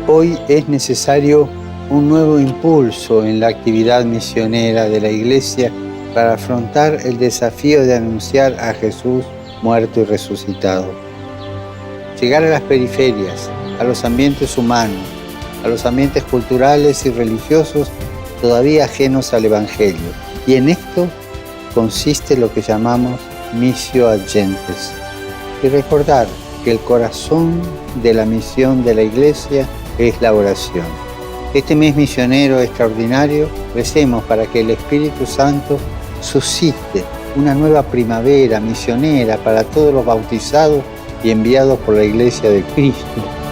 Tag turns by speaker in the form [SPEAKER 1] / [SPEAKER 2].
[SPEAKER 1] Hoy es necesario un nuevo impulso en la actividad misionera de la Iglesia para afrontar el desafío de anunciar a Jesús muerto y resucitado. Llegar a las periferias, a los ambientes humanos, a los ambientes culturales y religiosos todavía ajenos al Evangelio. Y en esto consiste lo que llamamos missio ad gentes. Y recordar que el corazón de la misión de la Iglesia es la oración. Este mes misionero extraordinario, recemos para que el Espíritu Santo suscite una nueva primavera misionera para todos los bautizados y enviados por la Iglesia de Cristo.